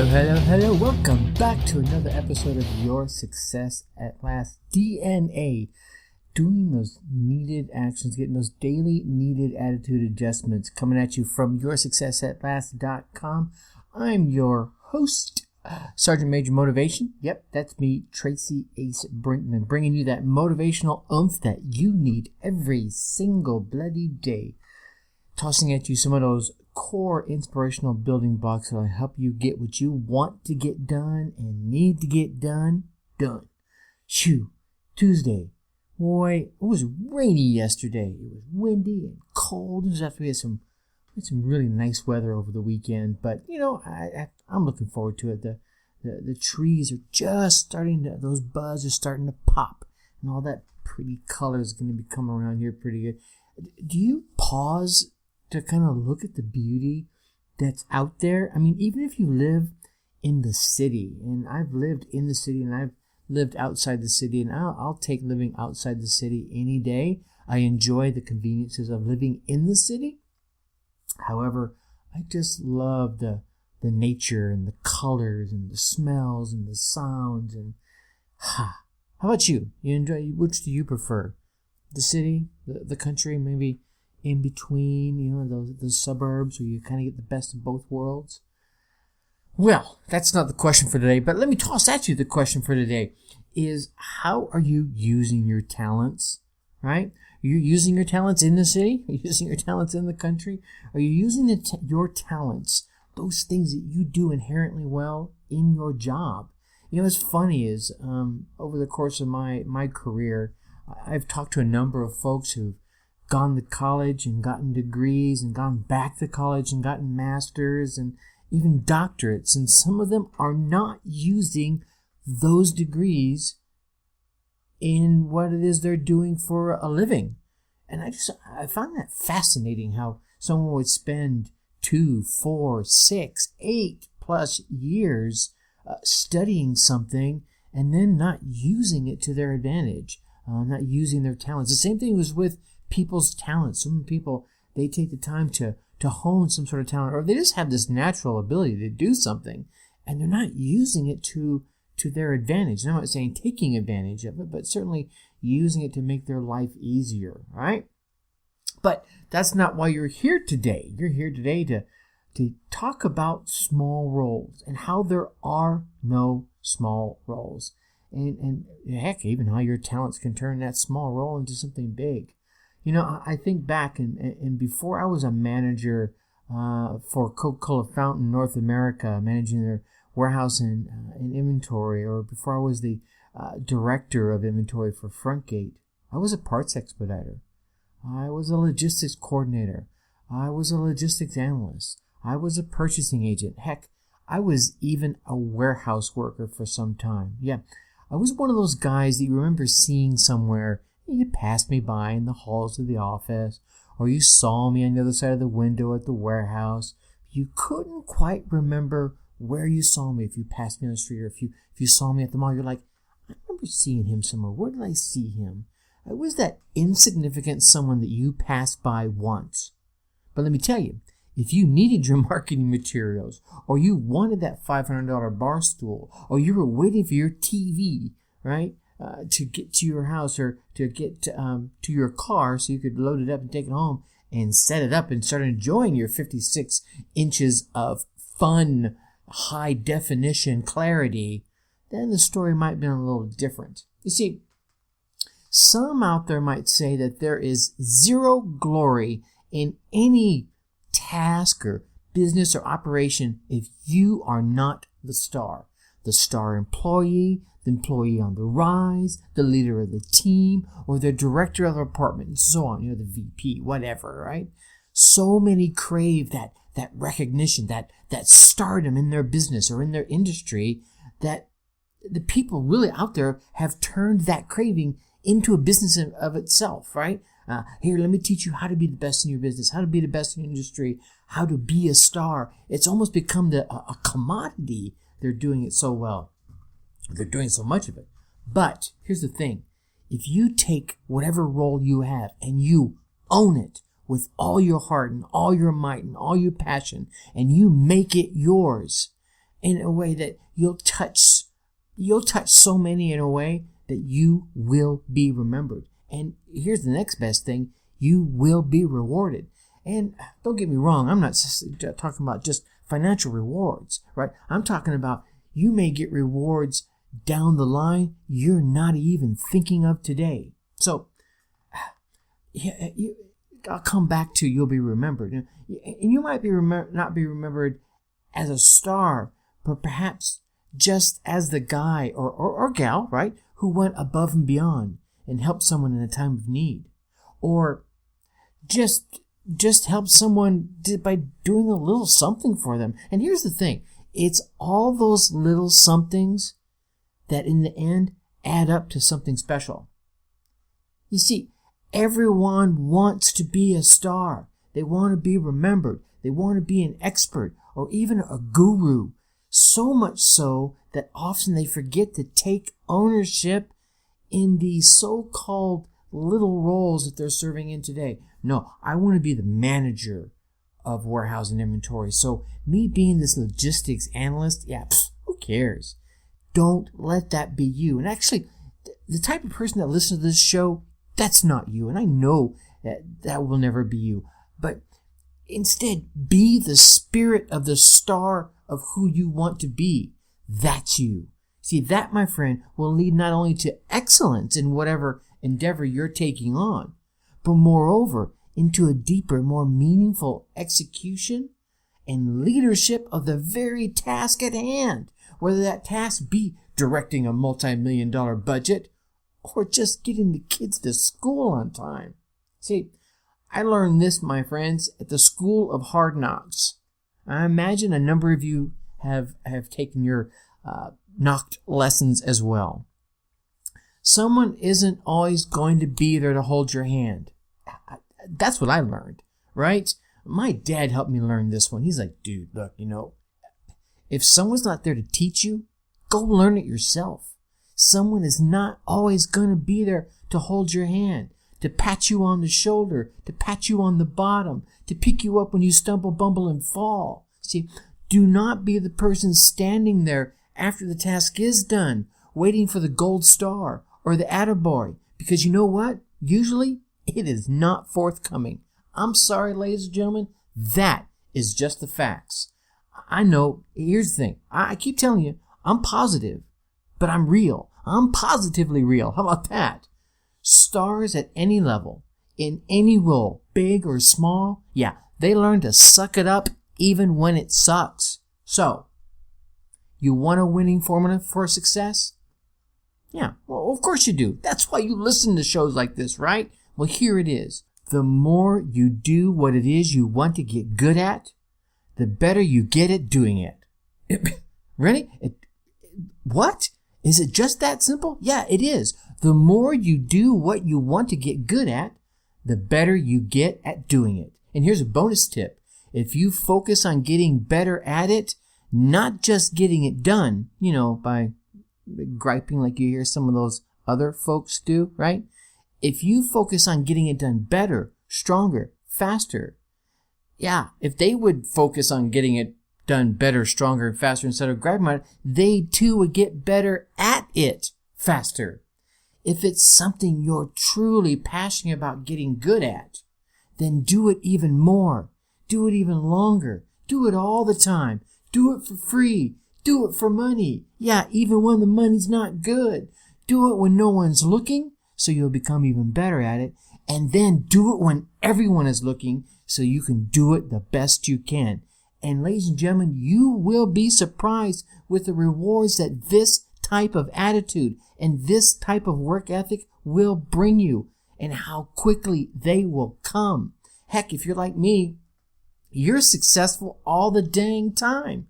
Hello. Welcome back to another episode of Your Success at Last. DNA. Doing those needed actions, getting those daily needed attitude adjustments coming at you from yoursuccessatlast.com. I'm your host, Sergeant Major Motivation. Yep, that's me, Tracy Ace Brinkman, bringing you that motivational oomph that you need every single bloody day. Tossing at you some of those core inspirational building blocks that will help you get what you want to get done and need to get done. Shoo, Tuesday. Boy, it was rainy yesterday. It was windy and cold. It was after we had some really nice weather over the weekend. But, I'm looking forward to it. The trees are just starting to, those buds are starting to pop. And all that pretty color is going to be coming around here pretty good. Do you pause to kind of look at the beauty that's out there? I mean, even if you live in the city, and I've lived in the city and I've lived outside the city, and I'll take living outside the city any day. I enjoy the conveniences of living in the city. However, I just love the nature and the colors and the smells and the sounds. And how about you? Which do you prefer? The city, the country, maybe in between, those suburbs where you kind of get the best of both worlds? Well, that's not the question for today, but let me toss at you the question for today is, how are you using your talents, right? Are you using your talents in the city? Are you using your talents in the country? Are you using your talents, those things that you do inherently well in your job? What's funny is over the course of my career, I've talked to a number of folks who've gone to college and gotten degrees and gone back to college and gotten masters and even doctorates, and some of them are not using those degrees in what it is they're doing for a living. And I found that fascinating, how someone would spend 2, 4, 6, 8 plus years studying something and then not using it to their advantage, not using their talents. The same thing was with people's talents. Some people, they take the time to hone some sort of talent, or they just have this natural ability to do something, and they're not using it to their advantage. And I'm not saying taking advantage of it, but certainly using it to make their life easier, right? But that's not why you're here today. You're here today to talk about small roles and how there are no small roles. And heck, even how your talents can turn that small role into something big. I think back, and before I was a manager for Coca-Cola Fountain North America, managing their warehouse and inventory, or before I was the director of inventory for Frontgate, I was a parts expediter. I was a logistics coordinator. I was a logistics analyst. I was a purchasing agent. Heck, I was even a warehouse worker for some time. Yeah, I was one of those guys that you remember seeing somewhere. You passed me by in the halls of the office, or you saw me on the other side of the window at the warehouse. You couldn't quite remember where you saw me if you passed me on the street, or if you saw me at the mall. You're like, I remember seeing him somewhere. Where did I see him? I was that insignificant someone that you passed by once. But let me tell you, if you needed your marketing materials, or you wanted that $500 bar stool, or you were waiting for your TV, right? To get to your house, or to get to your car so you could load it up and take it home and set it up and start enjoying your 56 inches of fun, high definition clarity, then the story might have been a little different. You see, some out there might say that there is zero glory in any task or business or operation if you are not the star employee, the employee on the rise, the leader of the team, or the director of the department, and so on, the VP, whatever, right? So many crave that recognition, that stardom in their business or in their industry, that the people really out there have turned that craving into a business of itself, right? Here, let me teach you how to be the best in your business, how to be the best in your industry, how to be a star. It's almost become a commodity. They're doing it so well. They're doing so much of it. But here's the thing. If you take whatever role you have and you own it with all your heart and all your might and all your passion, and you make it yours, in a way that you'll touch so many in a way that you will be remembered. And here's the next best thing, you will be rewarded. And don't get me wrong, I'm not talking about just financial rewards, right? I'm talking about you may get rewards down the line you're not even thinking of today. So, I'll come back to you'll be remembered. And you might be not be remembered as a star, but perhaps just as the guy or gal, right, who went above and beyond and helped someone in a time of need. Or just help someone by doing a little something for them. And here's the thing. It's all those little somethings that in the end add up to something special. You see, everyone wants to be a star. They want to be remembered. They want to be an expert or even a guru. So much so that often they forget to take ownership in these so-called little roles that they're serving in today. No, I want to be the manager of warehouse and inventory. So me being this logistics analyst, who cares? Don't let that be you. And actually, the type of person that listens to this show, that's not you. And I know that will never be you. But instead, be the spirit of the star of who you want to be. That's you. See, that, my friend, will lead not only to excellence in whatever endeavor you're taking on, but moreover, into a deeper, more meaningful execution and leadership of the very task at hand, whether that task be directing a multi-million-dollar budget or just getting the kids to school on time. See, I learned this, my friends, at the School of Hard Knocks. I imagine a number of you have taken your knocked lessons as well. Someone isn't always going to be there to hold your hand. That's what I learned, right? My dad helped me learn this one. He's like, dude, look, if someone's not there to teach you, go learn it yourself. Someone is not always going to be there to hold your hand, to pat you on the shoulder, to pat you on the bottom, to pick you up when you stumble, bumble, and fall. See, do not be the person standing there after the task is done, waiting for the gold star or the attaboy, because you know what? Usually, it is not forthcoming. I'm sorry, ladies and gentlemen, that is just the facts. I know, here's the thing. I keep telling you, I'm positive, but I'm real. I'm positively real. How about that? Stars at any level, in any role, big or small, they learn to suck it up even when it sucks. So, you want a winning formula for success? Yeah, well, of course you do. That's why you listen to shows like this, right? Well, here it is. The more you do what it is you want to get good at, the better you get at doing it. Really? What? Is it just that simple? Yeah, it is. The more you do what you want to get good at, the better you get at doing it. And here's a bonus tip. If you focus on getting better at it, not just getting it done, by griping like you hear some of those other folks do, right? If you focus on getting it done better, stronger, faster, if they would focus on getting it done better, stronger, and faster instead of griping on it, they too would get better at it faster. If it's something you're truly passionate about getting good at, then do it even more. Do it even longer. Do it all the time. Do it for free. Do it for money. Even when the money's not good. Do it when no one's looking, so you'll become even better at it. And then do it when everyone is looking, so you can do it the best you can. And ladies and gentlemen, you will be surprised with the rewards that this type of attitude and this type of work ethic will bring you and how quickly they will come. Heck, if you're like me, you're successful all the dang time,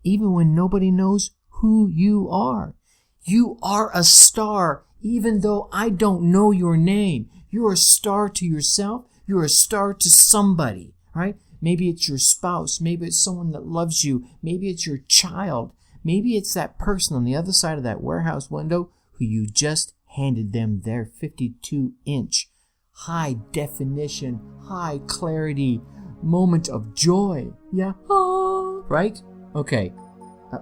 even when nobody knows who you are. You are a star, even though I don't know your name. You're a star to yourself. You're a star to somebody, right? Maybe it's your spouse. Maybe it's someone that loves you. Maybe it's your child. Maybe it's that person on the other side of that warehouse window who you just handed them their 52-inch high definition, high clarity moment of joy. Right? Okay.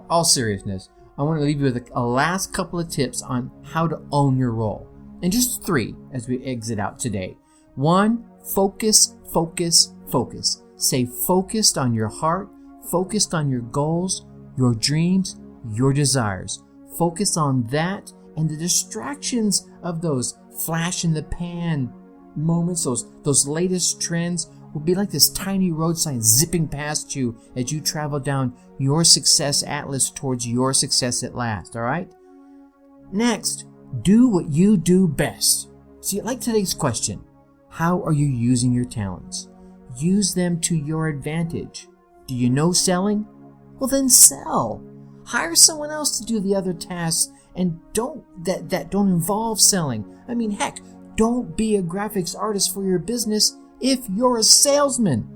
all seriousness, I want to leave you with a last couple of tips on how to own your role. And just 3 as we exit out today. 1, focus, focus, focus. Stay focused on your heart, focused on your goals, your dreams, your desires. Focus on that, and the distractions of those flash in the pan moments, those latest trends will be like this tiny road sign zipping past you as you travel down your success atlas towards your success at last, all right? Next, do what you do best. See, like today's question, how are you using your talents? Use them to your advantage. Do you know selling? Well, then sell. Hire someone else to do the other tasks and don't involve selling. I mean, heck, don't be a graphics artist for your business if you're a salesman.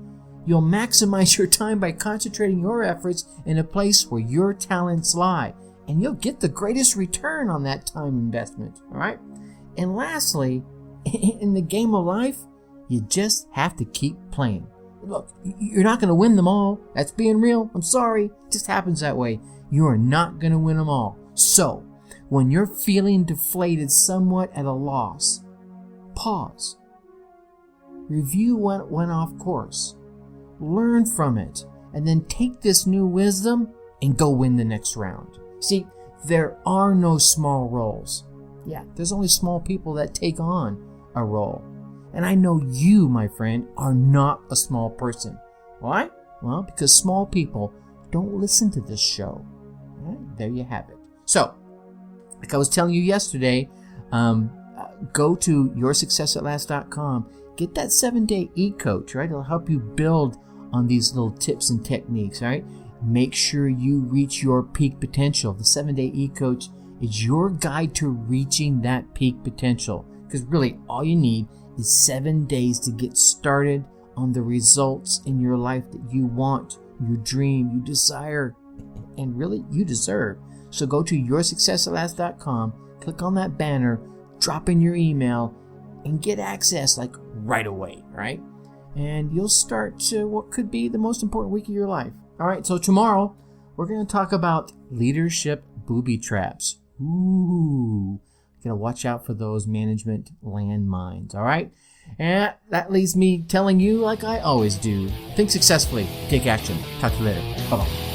You'll maximize your time by concentrating your efforts in a place where your talents lie, and you'll get the greatest return on that time investment, all right? And lastly, in the game of life, you just have to keep playing. Look, you're not going to win them all. That's being real. I'm sorry. It just happens that way. You are not going to win them all. So, when you're feeling deflated, somewhat at a loss, pause. Review what went off course. Learn from it. And then take this new wisdom and go win the next round. See, there are no small roles. Yeah, there's only small people that take on a role. And I know you, my friend, are not a small person. Why? Well, because small people don't listen to this show. Right? There you have it. So, like I was telling you yesterday, go to yoursuccessatlast.com. Get that 7-day e-coach, right? It'll help you build on these little tips and techniques, right? Make sure you reach your peak potential. The 7-day e-coach is your guide to reaching that peak potential. Because really, all you need is 7 days to get started on the results in your life that you want, you dream, you desire, and really you deserve. So go to yoursuccessatlast.com, click on that banner, drop in your email, and get access like right away, right? And you'll start to what could be the most important week of your life. All right, so tomorrow we're going to talk about leadership booby traps. Ooh, gotta watch out for those management landmines, all right? And that leaves me telling you, like I always do, think successfully, take action. Talk to you later. Bye-bye.